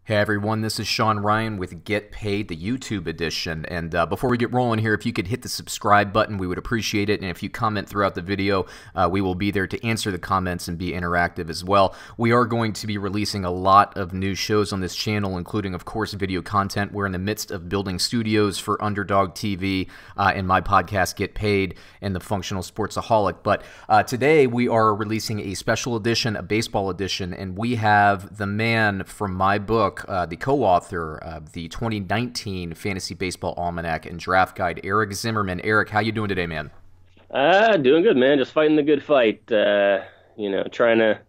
Hey everyone, this is Sean Ryan with Get Paid, the YouTube edition. And before we get rolling here, if you could hit the subscribe button, we would appreciate it. And if you comment throughout the video, we will be there to answer the comments and be interactive as well. We are going to be releasing a lot of new shows on this channel, including, of course, video content. We're in the midst of building studios for Underdog TV and my podcast, Get Paid, and the Functional Sportsaholic. But today we are releasing a special edition, a baseball edition, and we have the man from my book, the co-author of the 2019 Fantasy Baseball Almanac and Draft Guide, Eric Zimmerman. Eric, how you doing today, man? Doing good, man. Just fighting the good fight. Trying to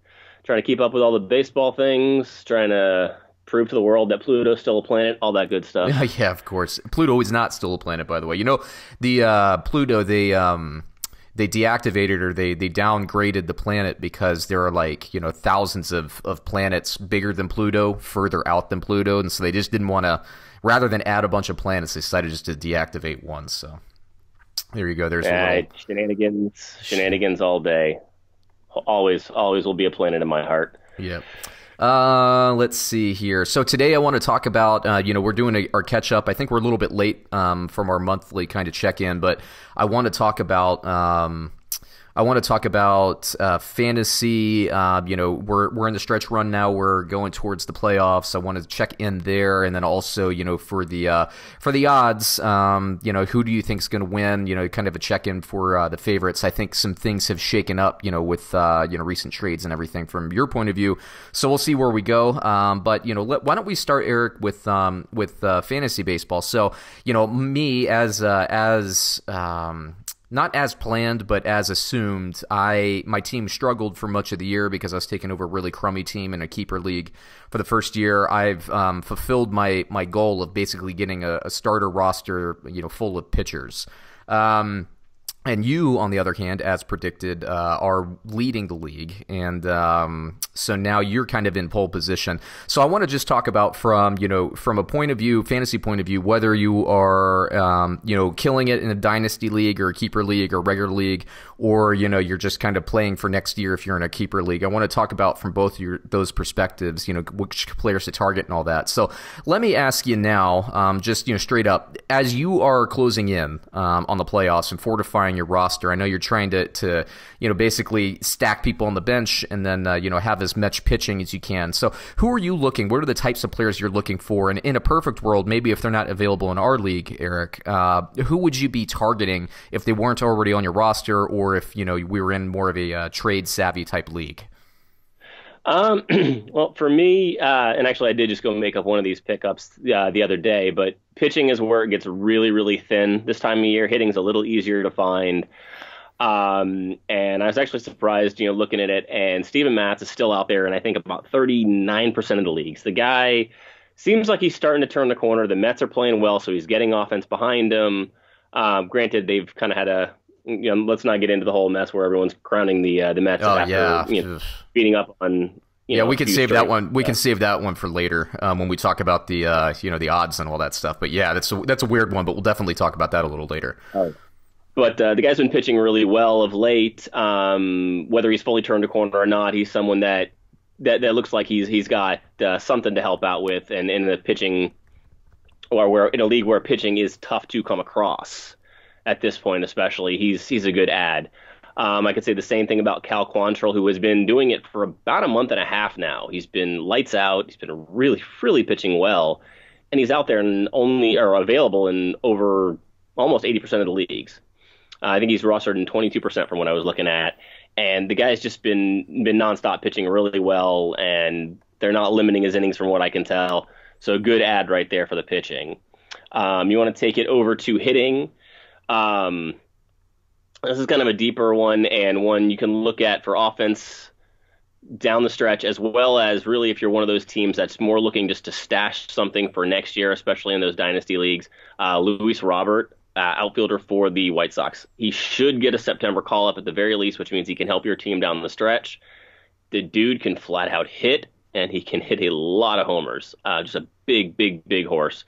keep up with all the baseball things, trying to prove to the world that Pluto's still a planet, all that good stuff. Yeah, of course. Pluto is not still a planet, by the way. You know, the Pluto, they deactivated or they downgraded the planet because there are thousands of planets bigger than Pluto, further out than Pluto, and so they just didn't want to, rather than add a bunch of planets, they decided just to deactivate one. So there you go. There's a little shenanigans all day. Always will be a planet in my heart. Yep. Let's see here. So today I want to talk about, we're doing our catch up. I think we're a little bit late from our monthly kind of check in, but I want to talk about fantasy. We're in the stretch run now. We're going towards the playoffs. I want to check in there, and then also, for the odds, who do you think is going to win? Kind of a check in for the favorites. I think some things have shaken up, with recent trades and everything from your point of view. So we'll see where we go. But why don't we start, Eric, with fantasy baseball? So me as not as planned, but as assumed, my team struggled for much of the year because I was taking over a really crummy team in a keeper league for the first year. I've fulfilled my goal of basically getting a starter roster, full of pitchers. And you, on the other hand, as predicted, are leading the league, and so now you're kind of in pole position. So I want to just talk about from a point of view, fantasy point of view, whether you are killing it in a dynasty league or a keeper league or regular league, or you're just kind of playing for next year if you're in a keeper league. I want to talk about from both those perspectives, which players to target and all that. So let me ask you now, just straight up, as you are closing in on the playoffs and fortifying your roster. I know you're trying to basically stack people on the bench and then have as much pitching as you can. So who are you looking? What are the types of players you're looking for? And in a perfect world, maybe if they're not available in our league, Eric, who would you be targeting if they weren't already on your roster, or if we were in more of a trade savvy type league? Well, for me, and actually I did just go make up one of these pickups the other day, but pitching is where it gets really, really thin this time of year. Hitting's a little easier to find. And I was actually surprised, looking at it, and Steven Matz is still out there, and I think about 39% of the leagues. The guy seems like he's starting to turn the corner. The Mets are playing well, so he's getting offense behind him. Granted, they've kind of had let's not get into the whole mess where everyone's crowning the Mets after beating up on. We can save that one. We can save that one for later when we talk about the the odds and all that stuff. But yeah, that's a weird one. But we'll definitely talk about that a little later. But the guy's been pitching really well of late. Whether he's fully turned a corner or not, he's someone that looks like he's got something to help out with, and in the pitching, or where in a league where pitching is tough to come across at this point, especially, he's a good ad. I could say the same thing about Cal Quantrill, who has been doing it for about a month and a half now. He's been lights out. He's been really, really pitching well, and he's out there and available in over almost 80% of the leagues. I think he's rostered in 22% from what I was looking at, and the guy's just been nonstop pitching really well, and they're not limiting his innings from what I can tell. So good ad right there for the pitching. You want to take it over to hitting. This is kind of a deeper one, and one you can look at for offense down the stretch, as well as really if you're one of those teams that's more looking just to stash something for next year, especially in those dynasty leagues. Luis Robert, outfielder for the White Sox. He should get a September call-up at the very least, which means he can help your team down the stretch. The dude can flat-out hit, and he can hit a lot of homers. Just a big, big, big horse,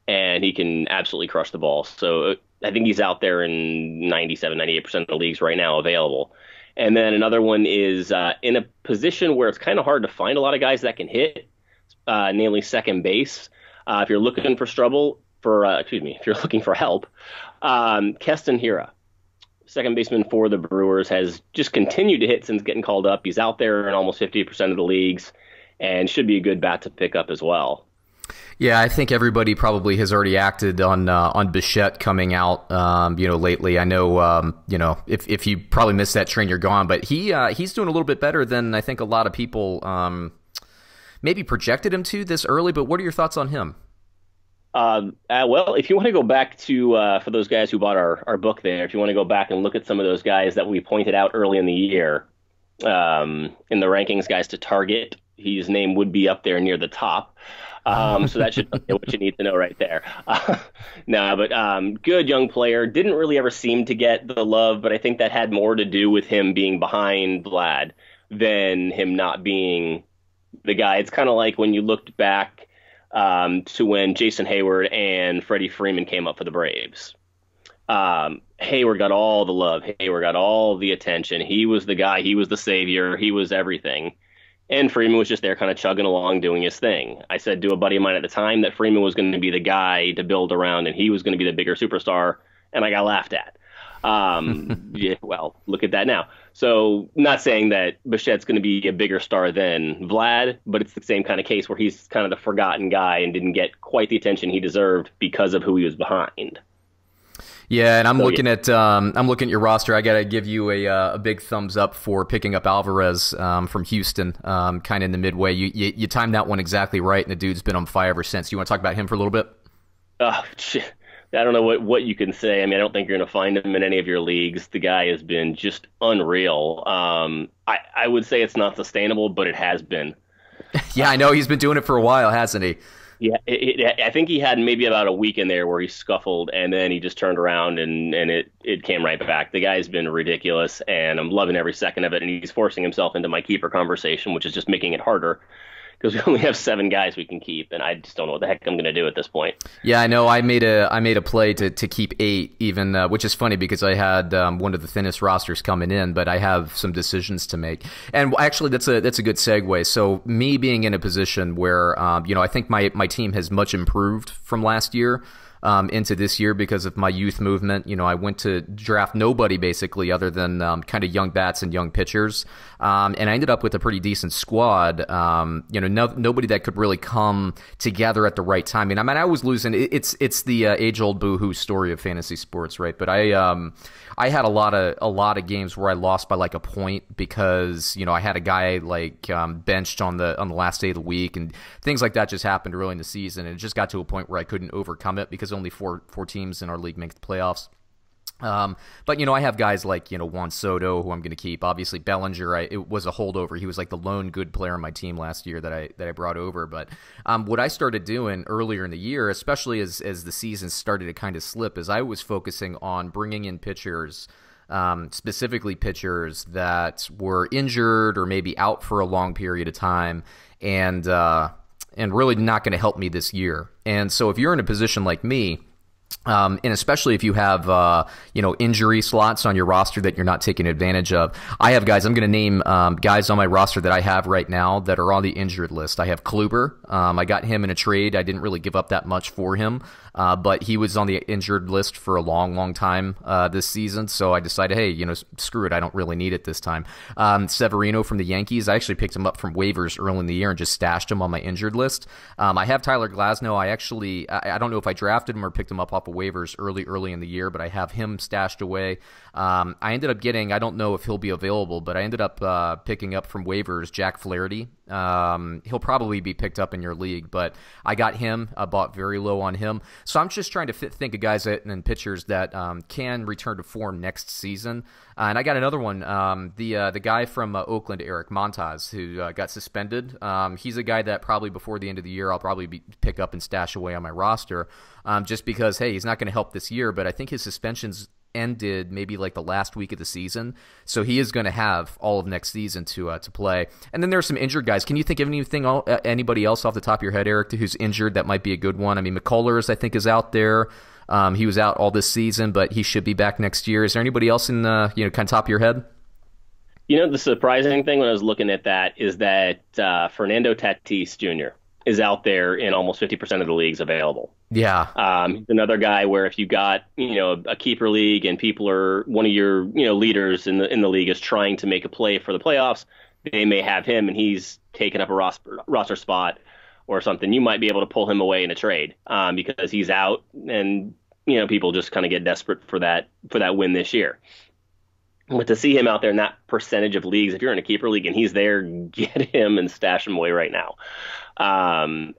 and he can absolutely crush the ball. So I think he's out there in 97, 98% of the leagues right now available. And then another one is in a position where it's kind of hard to find a lot of guys that can hit. namely second base. If you're looking for if you're looking for help, Keston Hiura, second baseman for the Brewers, has just continued to hit since getting called up. He's out there in almost 50% of the leagues and should be a good bat to pick up as well. Yeah, I think everybody probably has already acted on Bichette coming out, lately. I know, if you probably missed that train, you're gone. But he's doing a little bit better than I think a lot of people maybe projected him to this early. But what are your thoughts on him? Well, if you want to go back to for those guys who bought our book there, if you want to go back and look at some of those guys that we pointed out early in the year in the rankings, guys to target, his name would be up there near the top. So that should tell you what you need to know right there. Good young player. Didn't really ever seem to get the love, but I think that had more to do with him being behind Vlad than him not being the guy. It's kind of like when you looked back to when Jason Hayward and Freddie Freeman came up for the Braves. Hayward got all the love. Hayward got all the attention. He was the guy. He was the savior. He was everything. And Freeman was just there kind of chugging along, doing his thing. I said to a buddy of mine at the time that Freeman was going to be the guy to build around, and he was going to be the bigger superstar, and I got laughed at. Yeah, well, look at that now. So not saying that Bichette's going to be a bigger star than Vlad, but it's the same kind of case where he's kind of the forgotten guy and didn't get quite the attention he deserved because of who he was behind. Yeah, and I'm looking at your roster. I got to give you a big thumbs up for picking up Alvarez from Houston, kind of in the midway. You timed that one exactly right, and the dude's been on fire ever since. You want to talk about him for a little bit? Shit. I don't know what you can say. I mean, I don't think you're going to find him in any of your leagues. The guy has been just unreal. I would say it's not sustainable, but it has been. Yeah, I know he's been doing it for a while, hasn't he? Yeah, I think he had maybe about a week in there where he scuffled, and then he just turned around and it came right back. The guy's been ridiculous, and I'm loving every second of it, and he's forcing himself into my keeper conversation, which is just making it harder because we only have 7 guys we can keep, and I just don't know what the heck I'm going to do at this point. Yeah, I know. I made a play to keep 8, even which is funny because I had one of the thinnest rosters coming in, but I have some decisions to make. And actually, that's a good segue. So me being in a position where I think my team has much improved from last year. Into this year because of my youth movement. I went to draft nobody basically other than kind of young bats and young pitchers. And I ended up with a pretty decent squad. Nobody that could really come together at the right time. I was losing. It's the age-old boohoo story of fantasy sports, right? But I had a lot of games where I lost by like a point because I had a guy like benched on the last day of the week, and things like that just happened early in the season, and it just got to a point where I couldn't overcome it because only four teams in our league make the playoffs. But I have guys like Juan Soto, who I'm going to keep. Obviously Bellinger, it was a holdover. He was like the lone good player on my team last year that I brought over. But what I started doing earlier in the year, especially as the season started to kind of slip, is I was focusing on bringing in pitchers. Specifically pitchers that were injured or maybe out for a long period of time, and really not going to help me this year. And so if you're in a position like me, and especially if you have injury slots on your roster that you're not taking advantage of. I have guys, I'm going to name guys on my roster that I have right now that are on the injured list. I have Kluber. I got him in a trade. I didn't really give up that much for him, but he was on the injured list for a long, long time this season. So I decided, hey, screw it. I don't really need it this time. Severino from the Yankees. I actually picked him up from waivers early in the year and just stashed him on my injured list. I have Tyler Glasnow. I don't know if I drafted him or picked him up off of waivers early in the year, but I have him stashed away. I ended up getting, I don't know if he'll be available, but I ended up picking up from waivers Jack Flaherty. He'll probably be picked up in your league, but I got him. I bought very low on him. So I'm just trying to think of guys and pitchers that can return to form next season. And I got another one, the guy from Oakland, Eric Montas, who got suspended. He's a guy that probably before the end of the year I'll probably pick up and stash away on my roster, just because, hey, he's not going to help this year, but I think his suspension's ended maybe like the last week of the season, so he is going to have all of next season to play. And then there's some injured guys. Can you think of anybody else off the top of your head, Eric, who's injured that might be a good one? I mean, McCullers I think is out there. He was out all this season, but he should be back next year. Is there anybody else in kind of top of your head? The surprising thing when I was looking at that is that Fernando Tatis Jr., is out there in almost 50% of the leagues available. Yeah. He's another guy where if you got, a keeper league and people are one of your, leaders in the league is trying to make a play for the playoffs, they may have him and he's taken up a roster spot or something. You might be able to pull him away in a trade because he's out and, people just kind of get desperate for that win this year. But to see him out there in that percentage of leagues, if you're in a keeper league and he's there, get him and stash him away right now.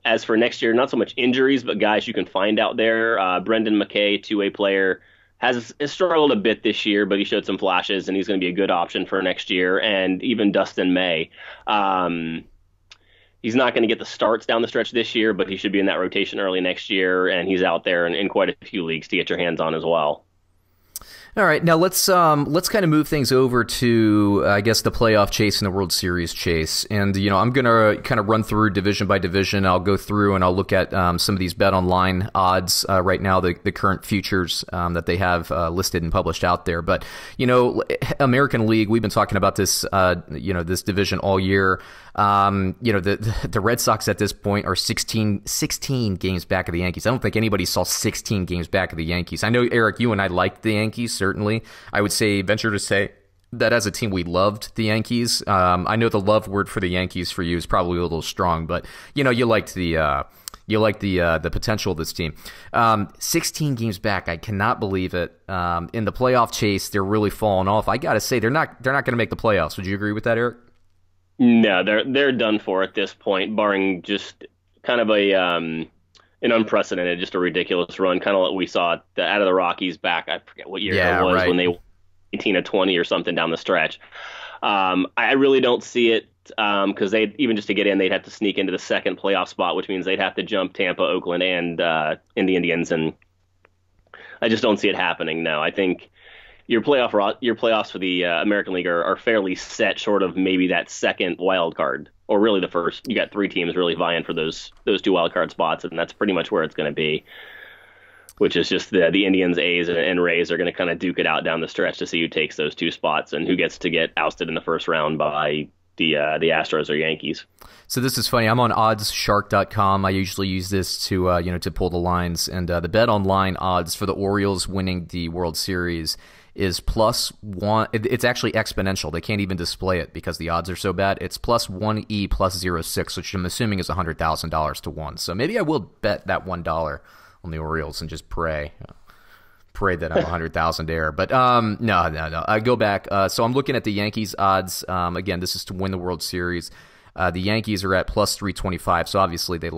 As for next year, not so much injuries, but guys you can find out there. Brendan McKay, two-way player, has struggled a bit this year, but he showed some flashes, and he's going to be a good option for next year. And even Dustin May. He's not going to get the starts down the stretch this year, but he should be in that rotation early next year, and he's out there in quite a few leagues to get your hands on as well. All right, now let's kind of move things over to I guess the playoff chase and the World Series chase, and I'm gonna kind of run through division by division. I'll go through and I'll look at some of these Bet Online odds right now, the current futures that they have listed and published out there. But American League, we've been talking about this this division all year. The Red Sox at this point are 16 games back of the Yankees. I don't think anybody saw 16 games back of the Yankees. I know, Eric, you and I liked the Yankees, certainly. I would venture to say that as a team, we loved the Yankees. I know the love word for the Yankees for you is probably a little strong, but you liked the potential of this team. 16 games back, I cannot believe it. In the playoff chase, they're really falling off. I got to say, they're not going to make the playoffs. Would you agree with that, Eric? No, they're done for at this point, barring just kind of an unprecedented, just a ridiculous run, kind of what we saw out of the Rockies back. I forget what year it was, right, when they won 18 or 20 or something down the stretch. I really don't see it because they even just to get in, they'd have to sneak into the second playoff spot, which means they'd have to jump Tampa, Oakland, and the Indians, and I just don't see it happening. No, I think your playoffs for the American League are fairly set, short of maybe that second wild card, or really the first. You got three teams really vying for those two wild card spots, and that's pretty much where it's going to be. Which is just the Indians, A's, and Rays are going to kind of duke it out down the stretch to see who takes those two spots and who gets to get ousted in the first round by the Astros or Yankees. So this is funny. I'm on oddsshark.com. I usually use this to to pull the lines, and the Bet Online odds for the Orioles winning the World Series is +1. It's actually exponential. They can't even display it because the odds are so bad. It's +1E +0.6, which I'm assuming is $100,000 to 1. So maybe I will bet that $1 on the Orioles and just pray that I'm 100,000 there. But no. I go back. So I'm looking at the Yankees odds. Again, this is to win the World Series. The Yankees are at +325, so obviously they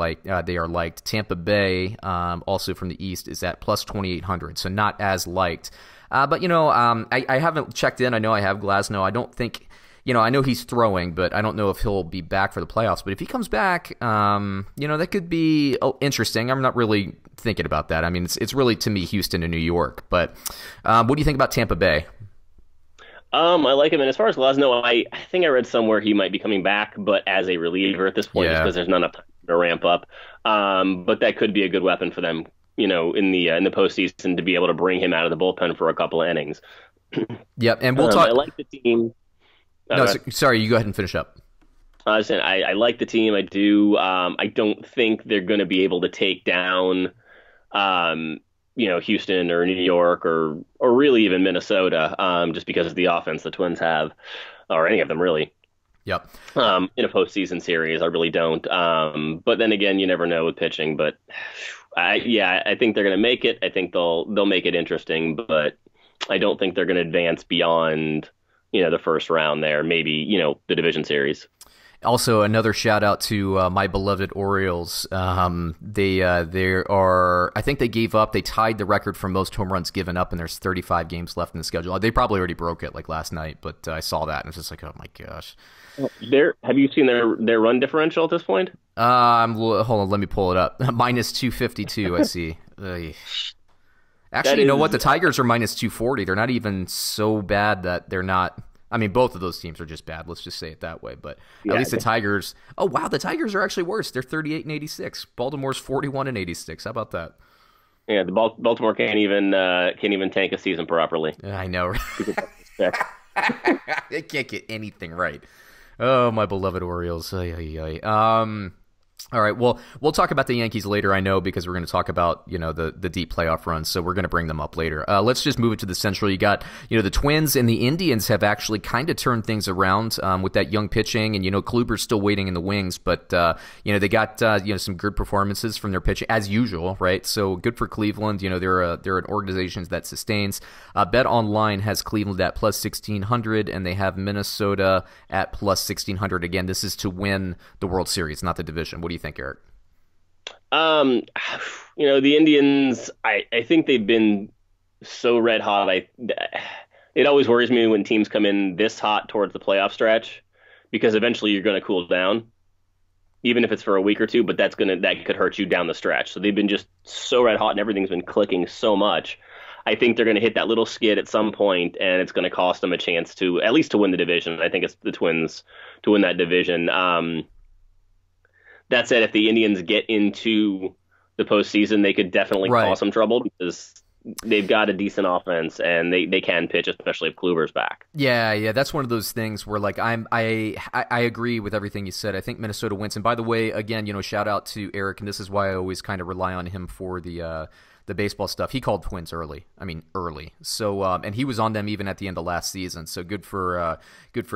are liked. Tampa Bay, also from the East, is at +2,800, so not as liked. But I haven't checked in. I know I have Glasnow. I don't think, I know he's throwing, but I don't know if he'll be back for the playoffs. But if he comes back, that could be interesting. I'm not really thinking about that. I mean, it's really, to me, Houston and New York. But what do you think about Tampa Bay? I like him, and as far as Glasnow, I think I read somewhere he might be coming back, but as a reliever at this point, just because there's not enough time to ramp up. But that could be a good weapon for them, in the postseason, to be able to bring him out of the bullpen for a couple of innings. Yep, and we'll talk. I like the team. Sorry, you go ahead and finish up. I was saying I like the team. I do. I don't think they're going to be able to take down, Houston or New York or really even Minnesota, just because of the offense the Twins have, or any of them really. Yep. In a postseason series, I really don't. But then again, you never know with pitching. But I think they're going to make it. I think they'll make it interesting, but I don't think they're going to advance beyond the first round there. Maybe the division series. Also, another shout out to my beloved Orioles. They are. I think they gave up. They tied the record for most home runs given up, and there's 35 games left in the schedule. They probably already broke it like last night, but I saw that and it's just like, oh my gosh. Have you seen their run differential at this point? Hold on, let me pull it up. -252. I see. Actually, you know what? The Tigers are -240. They're not even so bad that they're not. I mean, both of those teams are just bad. Let's just say it that way. But at least the Tigers. Oh wow, the Tigers are actually worse. They're 38-86. Baltimore's 41-86. How about that? Yeah, the Baltimore can't even tank a season properly. I know. They can't get anything right. Oh, my beloved Orioles. All right. Well, we'll talk about the Yankees later, I know, because we're going to talk about, the deep playoff runs. So we're going to bring them up later. Let's just move it to the Central. You got, the Twins and the Indians have actually kind of turned things around with that young pitching. And, Kluber's still waiting in the wings. But, they got, some good performances from their pitching, as usual, right? So good for Cleveland. They're an organization that sustains. Bet Online has Cleveland at plus 1,600, and they have Minnesota at plus 1,600. Again, this is to win the World Series, not the division. What do you think, Eric? The Indians, I think they've been so red hot. It always worries me when teams come in this hot towards the playoff stretch, because eventually you're going to cool down, even if it's for a week or two, but that could hurt you down the stretch. So they've been just so red hot and everything's been clicking so much. I think they're going to hit that little skid at some point, and it's going to cost them a chance to at least to win the division. I think it's the Twins to win that division. That said, if the Indians get into the postseason, they could definitely cause some trouble, because they've got a decent offense and they can pitch, especially if Kluber's back. Yeah, that's one of those things where I agree with everything you said. I think Minnesota wins. And by the way, again, shout out to Eric, and this is why I always kind of rely on him for the baseball stuff. He called Twins early. So, and he was on them even at the end of last season. So good for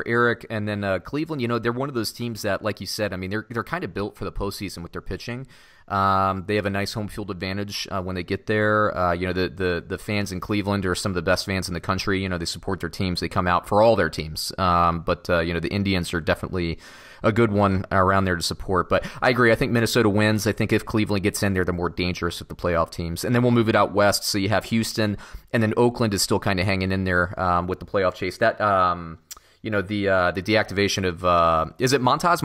Eric. And then Cleveland, they're one of those teams that, like you said, they're kind of built for the postseason with their pitching. They have a nice home field advantage when they get there. The fans in Cleveland are some of the best fans in the country. They support their teams. They come out for all their teams. But the Indians are definitely a good one around there to support. But I agree. I think Minnesota wins. I think if Cleveland gets in there, they're more dangerous with the playoff teams. And then we'll move it out west. So you have Houston, and then Oakland is still kind of hanging in there with the playoff chase. That the deactivation of is it Montez?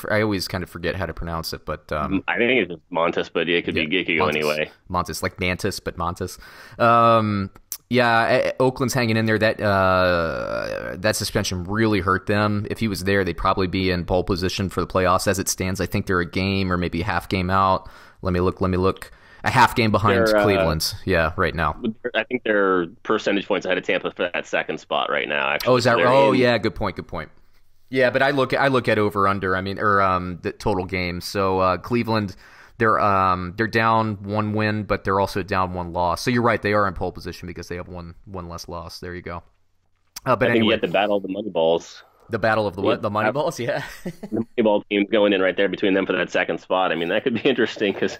I always kind of forget how to pronounce it, but I think it's just Montes, but it could go anyway. Montes, like Mantis, but Montes. Oakland's hanging in there. That suspension really hurt them. If he was there, they'd probably be in pole position for the playoffs. As it stands, I think they're a game or maybe a half game out. Let me look. A half game behind Cleveland. Right now. I think they're percentage points ahead of Tampa for that second spot right now. Actually. Oh, is that right? Oh, yeah. Good point. Yeah, but I look at over under. The total game. So Cleveland, they're down one win, but they're also down one loss. So you're right. They are in pole position because they have one less loss. There you go. But I think you get the battle of the money balls. The battle of the what? The money balls? Yeah. The money ball team going in right there between them for that second spot. That could be interesting because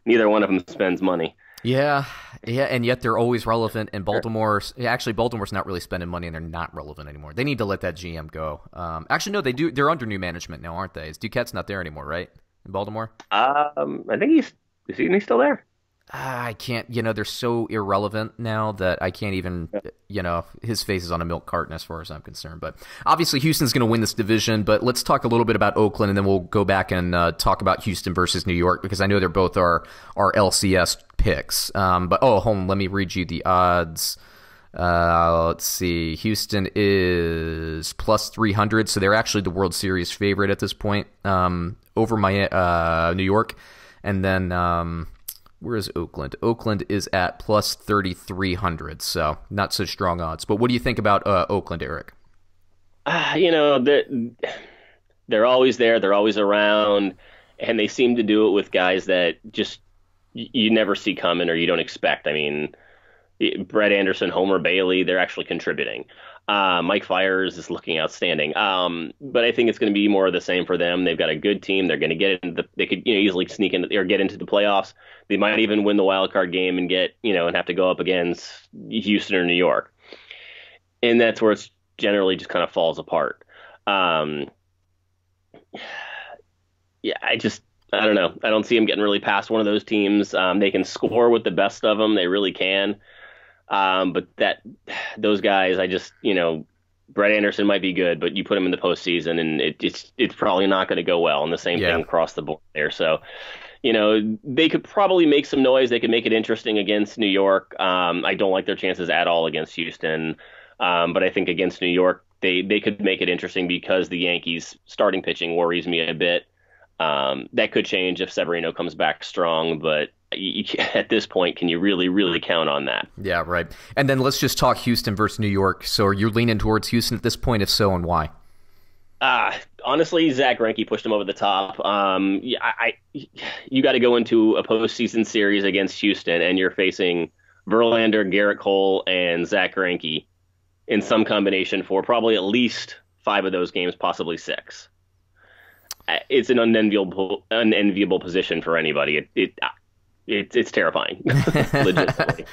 neither one of them spends money. Yeah, and yet they're always relevant. And Baltimore's not really spending money, and they're not relevant anymore. They need to let that GM go. Actually, no, they do. They're under new management now, aren't they? Duquette's not there anymore, right? In Baltimore? I think he's still there? I can't. They're so irrelevant now that I can't even. His face is on a milk carton as far as I'm concerned. But obviously, Houston's going to win this division. But let's talk a little bit about Oakland, and then we'll go back and talk about Houston versus New York, because I know they're both our LCS picks. Hold on, let me read you the odds. Let's see. Houston is plus 300, so they're actually the World Series favorite at this point over New York, and then. Where is Oakland? Oakland is at plus 3,300, so not so strong odds. But what do you think about Oakland, Eric? They're always there. They're always around, and they seem to do it with guys that just you never see coming or you don't expect. Brett Anderson, Homer Bailey, they're actually contributing. Mike Fiers is looking outstanding. But I think it's going to be more of the same for them. They've got a good team. They're going to get into they could easily sneak in or get into the playoffs. They might even win the wild card game and get and have to go up against Houston or New York. And that's where it's generally just kind of falls apart. I don't know. I don't see them getting really past one of those teams. They can score with the best of them. They really can. But those guys, Brett Anderson might be good, but you put him in the postseason and it's probably not going to go well. And the same thing across the board there. So, they could probably make some noise. They could make it interesting against New York. I don't like their chances at all against Houston. But I think against New York, they could make it interesting because the Yankees starting pitching worries me a bit. That could change if Severino comes back strong, but at this point, can you really, really count on that? Yeah, right. And then let's just talk Houston versus New York. So are you leaning towards Houston at this point? If so, and why? Honestly, Zach Greinke pushed him over the top. Yeah, you got to go into a postseason series against Houston, and you're facing Verlander, Garrett Cole, and Zach Greinke in some combination for probably at least 5 of those games, possibly 6. It's an unenviable position for anybody. It's terrifying, legitimately.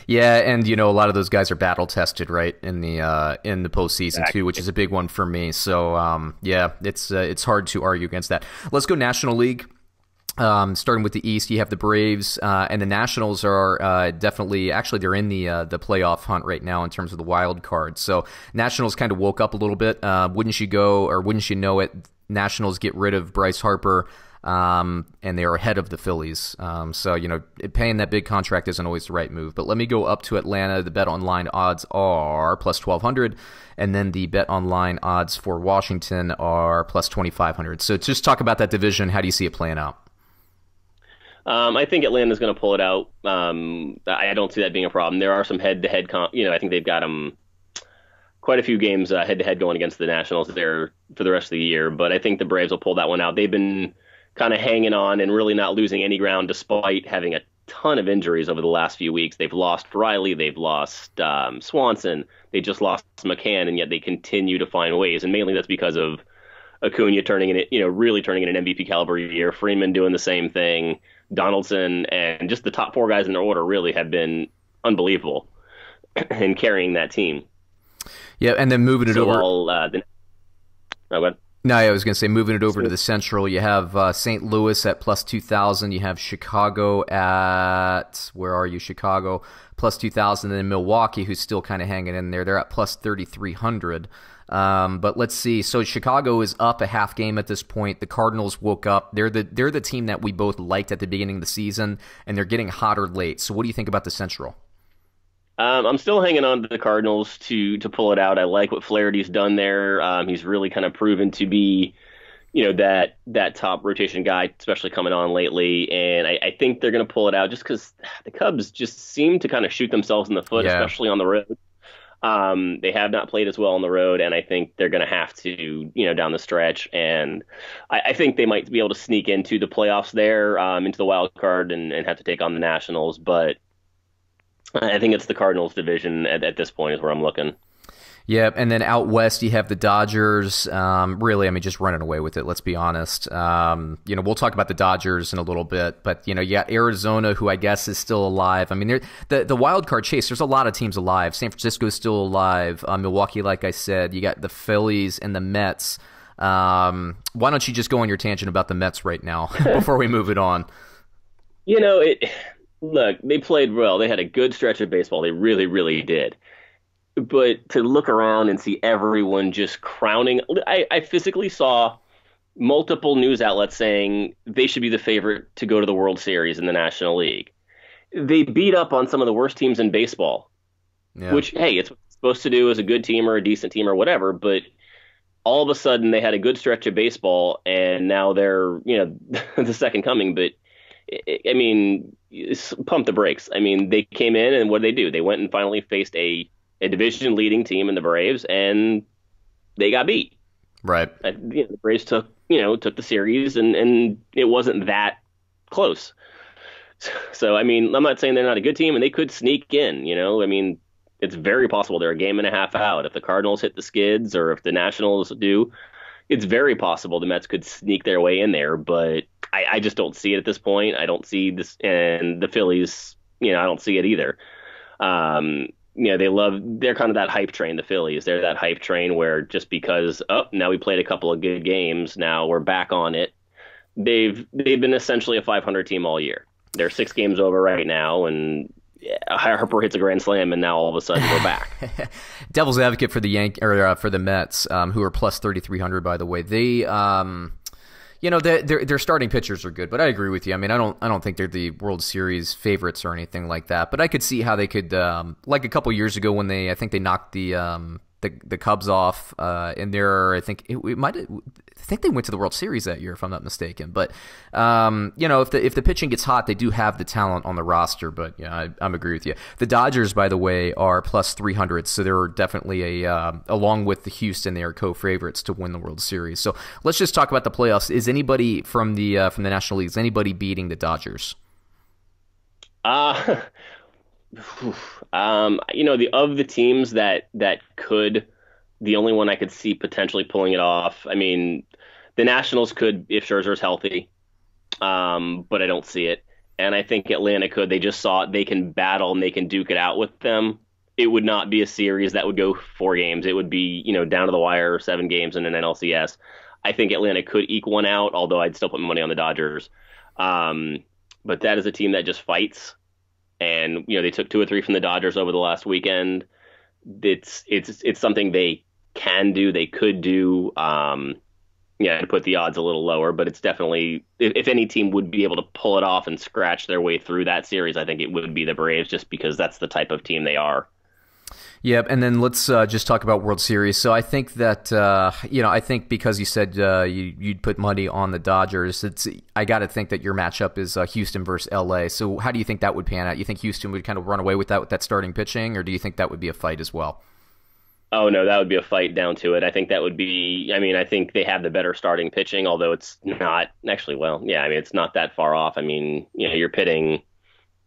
Yeah, and a lot of those guys are battle tested, right, in the postseason Exactly. too, which is a big one for me. So yeah, it's hard to argue against that. Let's go National League. Starting with the East, you have the Braves, and the Nationals are definitely, actually, they're in the playoff hunt right now in terms of the wild card. So Nationals kind of woke up a little bit. Wouldn't you know it? Nationals get rid of Bryce Harper, and they are ahead of the Phillies. So paying that big contract isn't always the right move. But let me go up to Atlanta. The Bet Online odds are plus 1,200, and then the Bet Online odds for Washington are plus 2,500. So just talk about that division. How do you see it playing out? I think Atlanta's going to pull it out. I don't see that being a problem. There are some head-to-head, I think they've got quite a few games head-to-head going against the Nationals there for the rest of the year. But I think the Braves will pull that one out. They've been kind of hanging on and really not losing any ground despite having a ton of injuries over the last few weeks. They've lost Riley, they've lost Swanson, they just lost McCann, and yet they continue to find ways. And mainly that's because of Acuna really turning in an MVP caliber year. Freeman doing the same thing. Donaldson and just the top 4 guys in their order really have been unbelievable in carrying that team. Yeah, and then moving it over. Go ahead. No, I was going to say moving it over to the Central. You have St. Louis at plus 2,000. You have Chicago at, where are you? Chicago plus 2,000. And then Milwaukee, who's still kind of hanging in there. They're at plus 3,300. But let's see. So Chicago is up a half game at this point. The Cardinals woke up. They're the team that we both liked at the beginning of the season, and they're getting hotter late. So what do you think about the Central? I'm still hanging on to the Cardinals to pull it out. I like what Flaherty's done there. He's really kind of proven to be, that top rotation guy, especially coming on lately. And I think they're going to pull it out just because the Cubs just seem to kind of shoot themselves in the foot, especially on the road. They have not played as well on the road, and I think they're going to have to, down the stretch. And I think they might be able to sneak into the playoffs there, into the wild card, and have to take on the Nationals. But I think it's the Cardinals division at this point is where I'm looking. Yeah, and then out west you have the Dodgers. Really, just running away with it. Let's be honest. We'll talk about the Dodgers in a little bit, but you got Arizona, who I guess is still alive. The wild card chase. There's a lot of teams alive. San Francisco's still alive. Milwaukee, like I said, you got the Phillies and the Mets. Why don't you just go on your tangent about the Mets right now before we move it on? Look, they played well. They had a good stretch of baseball. They really, really did. But to look around and see everyone just crowning, I physically saw multiple news outlets saying they should be the favorite to go to the World Series in the National League. They beat up on some of the worst teams in baseball, which, hey, it's what it's supposed to do as a good team or a decent team or whatever. But all of a sudden they had a good stretch of baseball, and now they're, the second coming. But pump the brakes. They came in, and what did they do? They went and finally faced a division-leading team in the Braves, and they got beat. Right. The Braves took the series, and it wasn't that close. So, I'm not saying they're not a good team, and they could sneak in, it's very possible they're a game and a half out. If the Cardinals hit the skids or if the Nationals do, it's very possible the Mets could sneak their way in there, but I just don't see it at this point. I don't see this, and the Phillies, I don't see it either. They're kind of that hype train, the Phillies. They're that hype train where just because, now we played a couple of good games, now we're back on it. They've been essentially a 500 team all year. They're 6 games over right now, and Harper hits a grand slam, and now all of a sudden we're back. Devil's advocate for the for the Mets, who are plus 3,300, by the way. They, their starting pitchers are good, but I agree with you. I don't think they're the World Series favorites or anything like that. But I could see how they could, like a couple years ago when I think they knocked the the Cubs off, and they're I think I think they went to the World Series that year if I'm not mistaken. But if the pitching gets hot, they do have the talent on the roster. But yeah, I'm agree with you. The Dodgers, by the way, are plus 300, so they're definitely along with the Houston, they are co-favorites to win the World Series. So let's just talk about the playoffs. Is anybody from the National League, is anybody beating the Dodgers? Of the teams that could, the only one I could see potentially pulling it off, I mean, the Nationals could if Scherzer's healthy, but I don't see it. And I think Atlanta could. They just saw it. They can battle and they can duke it out with them. It would not be a series that would go 4 games. It would be, down to the wire, 7 games in an NLCS. I think Atlanta could eke one out, although I'd still put my money on the Dodgers. But that is a team that just fights. And, they took 2 or 3 from the Dodgers over the last weekend. It's something they can do, they could do. To put the odds a little lower, but it's definitely, if any team would be able to pull it off and scratch their way through that series, I think it would be the Braves, just because that's the type of team they are. Yeah, and then let's just talk about World Series. So I think that I think because you said you'd put money on the Dodgers, I got to think that your matchup is Houston versus LA. So how do you think that would pan out? You think Houston would kind of run away with that starting pitching, or do you think that would be a fight as well? Oh, no, that would be a fight down to it. I think that would be, I think they have the better starting pitching, although it's not actually, it's not that far off. You're pitting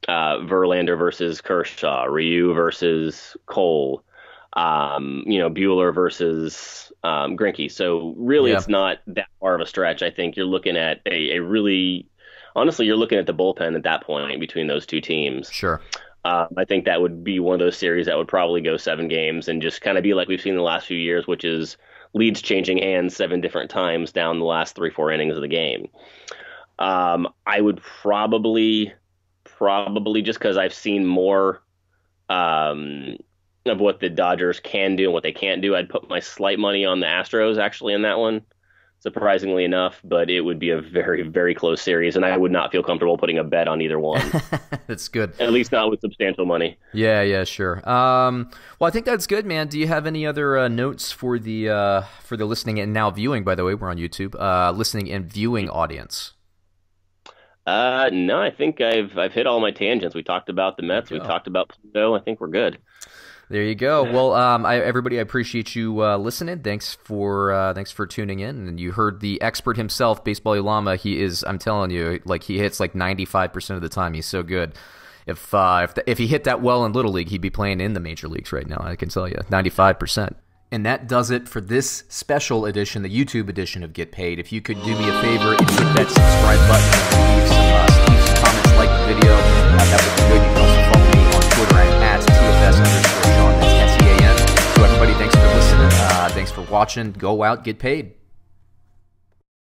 Verlander versus Kershaw, Ryu versus Cole, Buehler versus Greinke. So really, It's not that far of a stretch. I think you're looking at honestly, you're looking at the bullpen at that point between those two teams. Sure. I think that would be one of those series that would probably go 7 games and just kind of be like we've seen in the last few years, which is leads changing hands 7 different times down the last 3-4 innings of the game. I would probably just because I've seen more of what the Dodgers can do and what they can't do, I'd put my slight money on the Astros actually in that one, surprisingly enough, but it would be a very, very close series, and I would not feel comfortable putting a bet on either one. That's good. At least not with substantial money. Yeah, sure. Well, I think that's good, man. Do you have any other notes for the listening and now viewing, by the way, we're on YouTube, listening and viewing audience? No, I think I've hit all my tangents. We talked about the Mets. We talked about Pluto. I think we're good. There you go. Well, everybody, I appreciate you listening. Thanks for tuning in. And you heard the expert himself, Baseball Ulama. He is, I'm telling you, he hits 95% of the time. He's so good. If he hit that well in Little League, he'd be playing in the major leagues right now. I can tell you, 95%. And that does it for this special edition, the YouTube edition of Get Paid. If you could do me a favor and hit that subscribe button and leave some comments, like the video, that would be good. You can also follow me on Twitter at TFS_Sean. That's SEAN. So everybody, thanks for listening. Thanks for watching. Go out, get paid.